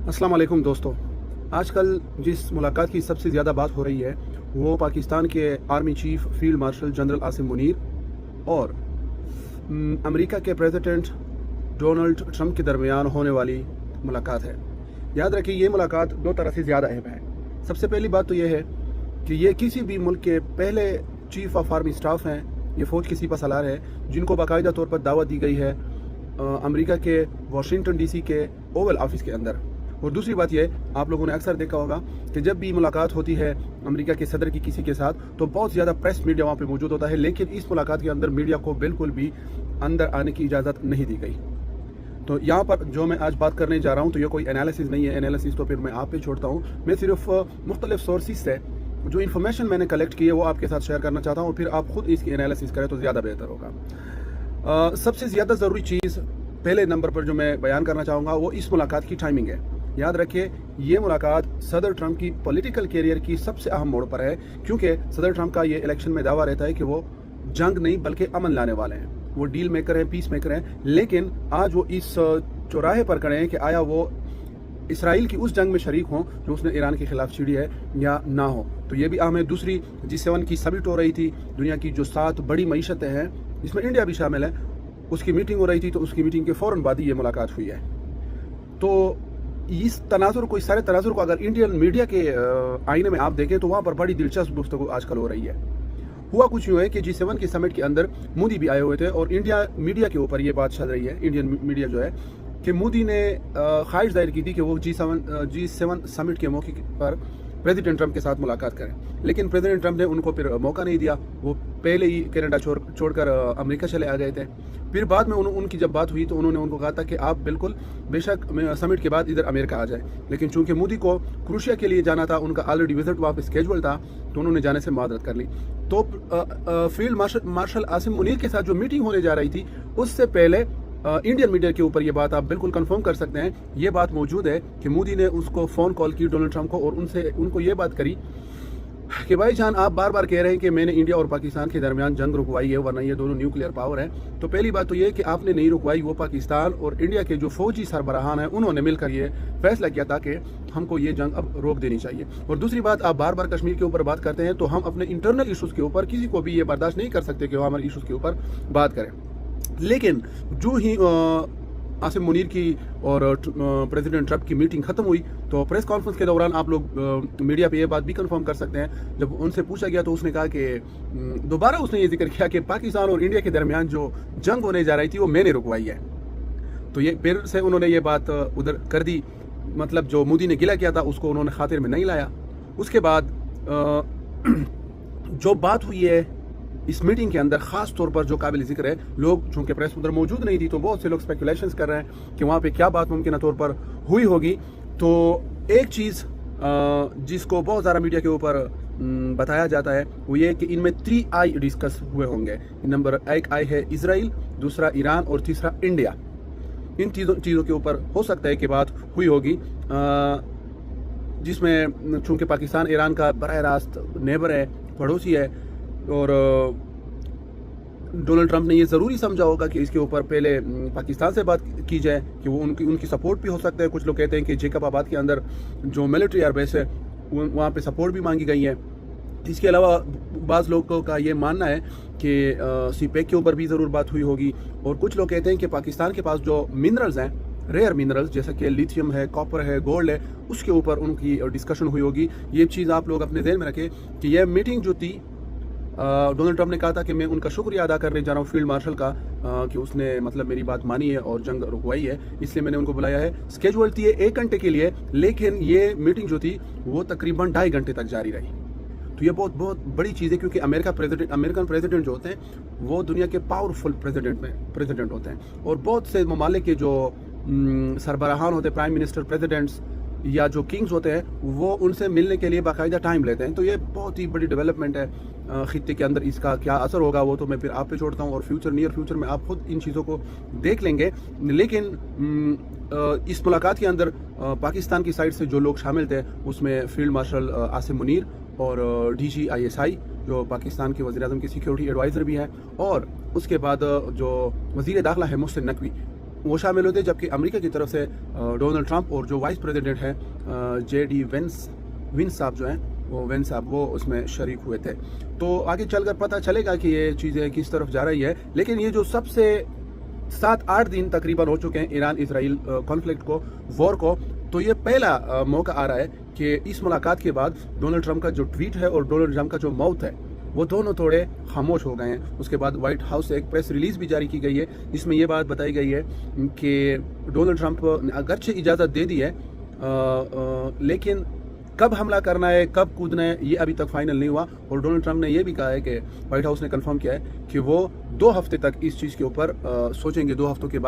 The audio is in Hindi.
अस्सलाम वालेकुम दोस्तों। आजकल जिस मुलाकात की सबसे ज़्यादा बात हो रही है वो पाकिस्तान के army chief field marshal general Asim Munir और अमेरिका के प्रेसिडेंट डोनाल्ड ट्रंप के दरमियान होने वाली मुलाकात है। याद रखिए, ये मुलाकात दो तरह से ज़्यादा अहम है। सबसे पहली बात तो ये है कि ये किसी भी मुल्क के पहले चीफ ऑफ आर्मी स्टाफ हैं, ये फ़ौज के सिपह सालार है जिनको बाकायदा तौर पर दावत दी गई है अमेरिका के वाशिंगटन डीसी के ओवल ऑफिस के अंदर। और दूसरी बात यह, आप लोगों ने अक्सर देखा होगा कि जब भी मुलाकात होती है अमेरिका के सदर की किसी के साथ तो बहुत ज़्यादा प्रेस मीडिया वहाँ पे मौजूद होता है, लेकिन इस मुलाकात के अंदर मीडिया को बिल्कुल भी अंदर आने की इजाज़त नहीं दी गई। तो यहाँ पर जो मैं आज बात करने जा रहा हूँ तो ये कोई एनालिसिस नहीं है। एनालिसिस तो फिर मैं आप पे छोड़ता हूँ। मैं सिर्फ मुख्तलिफ सोर्सेज से जो इन्फॉर्मेशन मैंने कलेक्ट की है वो आपके साथ शेयर करना चाहता हूँ, फिर आप खुद इसकी एनालिसिस करें तो ज़्यादा बेहतर होगा। सबसे ज़्यादा ज़रूरी चीज़ पहले नंबर पर जो मैं बयान करना चाहूँगा वो इस मुलाकात की टाइमिंग है। याद रखिए, ये मुलाकात सदर ट्रंप की पॉलिटिकल कैरियर की सबसे अहम मोड़ पर है, क्योंकि सदर ट्रंप का ये इलेक्शन में दावा रहता है कि वो जंग नहीं बल्कि अमन लाने वाले हैं, वो डील मेकर हैं, पीस मेकर हैं। लेकिन आज वो इस चौराहे पर खड़े हैं कि आया वो इसराइल की उस जंग में शरीक हों जो उसने ईरान के खिलाफ छिड़ी है या ना हो। तो ये भी अहम है। दूसरी G7 की समिट हो रही थी, दुनिया की जो 7 बड़ी मईशतें हैं जिसमें इंडिया भी शामिल है, उसकी मीटिंग हो रही थी। तो उसकी मीटिंग के फ़ौरन बाद ही ये मुलाकात हुई है। तो इस तनाजुर को, इस सारे तनाजुर को अगर इंडियन मीडिया के आईने में आप देखें तो वहाँ पर बड़ी दिलचस्प गुफ्तगू आजकल हो रही है। हुआ कुछ यूँ है कि G7 की समिट के अंदर मोदी भी आए हुए थे और इंडिया मीडिया के ऊपर ये बात चल रही है, इंडियन मीडिया जो है, कि मोदी ने ख्वाहिश जाहिर की थी कि वो G7 समिट के मौके पर प्रेसिडेंट ट्रंप के साथ मुलाकात करें, लेकिन प्रेसिडेंट ट्रंप ने उनको फिर मौका नहीं दिया। वो पहले ही कनाडा छोड़कर अमेरिका चले आ गए थे। फिर बाद में उनकी जब बात हुई तो उन्होंने उनको कहा था कि आप बिल्कुल बेशक समिट के बाद इधर अमेरिका आ जाए, लेकिन चूंकि मोदी को क्रूशिया के लिए जाना था, उनका ऑलरेडी विजिट वापस स्केजुअल था, तो उन्होंने जाने से मादरत कर ली। तो फील्ड मार्शल आसिम मुनीर के साथ जो मीटिंग होने जा रही थी उससे पहले इंडियन मीडिया के ऊपर ये बात आप बिल्कुल कंफर्म कर सकते हैं, ये बात मौजूद है कि मोदी ने उसको फ़ोन कॉल की डोनाल्ड ट्रंप को और उनको ये बात करी कि भाईजान, आप बार बार कह रहे हैं कि मैंने इंडिया और पाकिस्तान के दरमियान जंग रुकवाई है, वरना ये दोनों न्यूक्लियर पावर हैं। तो पहली बात तो ये कि आपने नहीं रुकवाई, वो पाकिस्तान और इंडिया के जो फौजी सरबराहान हैं उन्होंने मिलकर ये फैसला किया था कि हमको ये जंग अब रोक देनी चाहिए। और दूसरी बात, आप बार बार कश्मीर के ऊपर बात करते हैं, तो हम अपने इंटरनल इशूज़ के ऊपर किसी को भी ये बर्दाश्त नहीं कर सकते कि वो हमारे इशूज़ के ऊपर बात करें। लेकिन जो ही आसिम मुनीर की और प्रेसिडेंट ट्रंप की मीटिंग खत्म हुई तो प्रेस कॉन्फ्रेंस के दौरान आप लोग मीडिया पे ये बात भी कंफर्म कर सकते हैं, जब उनसे पूछा गया तो उसने कहा कि दोबारा उसने ये जिक्र किया कि पाकिस्तान और इंडिया के दरमियान जो जंग होने जा रही थी वो मैंने रुकवाई है। तो ये फिर से उन्होंने ये बात उधर कर दी, मतलब जो मोदी ने गिला किया था उसको उन्होंने खातिर में नहीं लाया। उसके बाद जो बात हुई है इस मीटिंग के अंदर, खास तौर पर जो काबिल जिक्र है, लोग चूंकि प्रेस उधर मौजूद नहीं थी तो बहुत से लोग स्पेकुलेशंस कर रहे हैं कि वहाँ पे क्या बात मुमकिन तौर पर हुई होगी। तो एक चीज़ जिसको बहुत ज़्यादा मीडिया के ऊपर बताया जाता है वो ये कि इनमें 3 आई डिस्कस हुए होंगे। नंबर 1 आई है इसराइल, दूसरा ईरान और तीसरा इंडिया। इन चीज़ों के ऊपर हो सकता है कि बात हुई होगी, जिसमें चूँकि पाकिस्तान ईरान का बराह रास्त नेबर है, पड़ोसी है, और डोनाल्ड ट्रंप ने ये ज़रूरी समझा होगा कि इसके ऊपर पहले पाकिस्तान से बात की जाए कि वो उनकी सपोर्ट भी हो सकता है। कुछ लोग कहते हैं कि जेकबाबाद के अंदर जो मिलिट्री एयरबेस है वहाँ पे सपोर्ट भी मांगी गई है। इसके अलावा बाज़ लोगों का ये मानना है कि सीपेक के ऊपर भी ज़रूर बात हुई होगी। और कुछ लोग कहते हैं कि पाकिस्तान के पास जो मिनरल्स हैं, रेयर मिनरल्स जैसा कि लिथियम है, कॉपर है, गोल्ड है, उसके ऊपर उनकी डिस्कशन हुई होगी। ये चीज़ आप लोग अपने ध्यान में रखें कि यह मीटिंग जो थी, डोनाल्ड ट्रंप ने कहा था कि मैं उनका शुक्रिया अदा करने जा रहा हूँ फील्ड मार्शल का, कि उसने मतलब मेरी बात मानी है और जंग रुकवाई है, इसलिए मैंने उनको बुलाया है। स्केजुअल थी 1 घंटे के लिए, लेकिन ये मीटिंग जो थी वो तकरीबन 2.5 घंटे तक जारी रही। तो ये बहुत बड़ी चीज़ है, क्योंकि अमेरिकन प्रेसिडेंट जो होते हैं वो दुनिया के पावरफुल प्रेसिडेंट होते हैं, और बहुत से ममालिक के जो सरबराहान होते हैं, प्राइम मिनिस्टर, प्रेसिडेंट्स या जो किंग्स होते हैं, वो उनसे मिलने के लिए बाकायदा टाइम लेते हैं। तो ये बहुत ही बड़ी डेवलपमेंट है खित्ते के अंदर। इसका क्या असर होगा वो तो मैं फिर आप पे छोड़ता हूँ, और नियर फ्यूचर में आप खुद इन चीज़ों को देख लेंगे। लेकिन इस मुलाकात के अंदर पाकिस्तान की साइड से जो लोग शामिल थे उसमें फील्ड मार्शल आसिम मुनीर और DG ISI जो पाकिस्तान के वज़ीर-ए-आज़म की सिक्योरिटी एडवाइज़र भी हैं, और उसके बाद जो वज़ीर दाखिला है मोहसिन नकवी, वो शामिल हुए थे, जबकि अमेरिका की तरफ से डोनाल्ड ट्रंप और जो वाइस प्रेसिडेंट हैं JD विंस साहब जो हैं वो उसमें शरीक हुए थे। तो आगे चलकर पता चलेगा कि ये चीज़ें किस तरफ जा रही है। लेकिन ये जो सबसे 7-8 दिन तकरीबन हो चुके हैं ईरान इसराइल कॉन्फ्लिक्ट को, वॉर को, तो ये पहला मौका आ रहा है कि इस मुलाकात के बाद डोनाल्ड ट्रंप का जो ट्वीट है और डोनाल्ड ट्रंप का जो माउथ है वो दोनों थोड़े खामोश हो गए हैं। उसके बाद व्हाइट हाउस से एक प्रेस रिलीज़ भी जारी की गई है, जिसमें ये बात बताई गई है कि डोनाल्ड ट्रंप ने अगरचे इजाज़त दे दी है, लेकिन कब हमला करना है, कब कूदना है, ये अभी तक फाइनल नहीं हुआ। और डोनाल्ड ट्रंप ने यह भी कहा है कि व्हाइट हाउस ने कंफर्म किया है कि वो 2 हफ्ते तक इस चीज़ के ऊपर सोचेंगे, 2 हफ्तों के बाद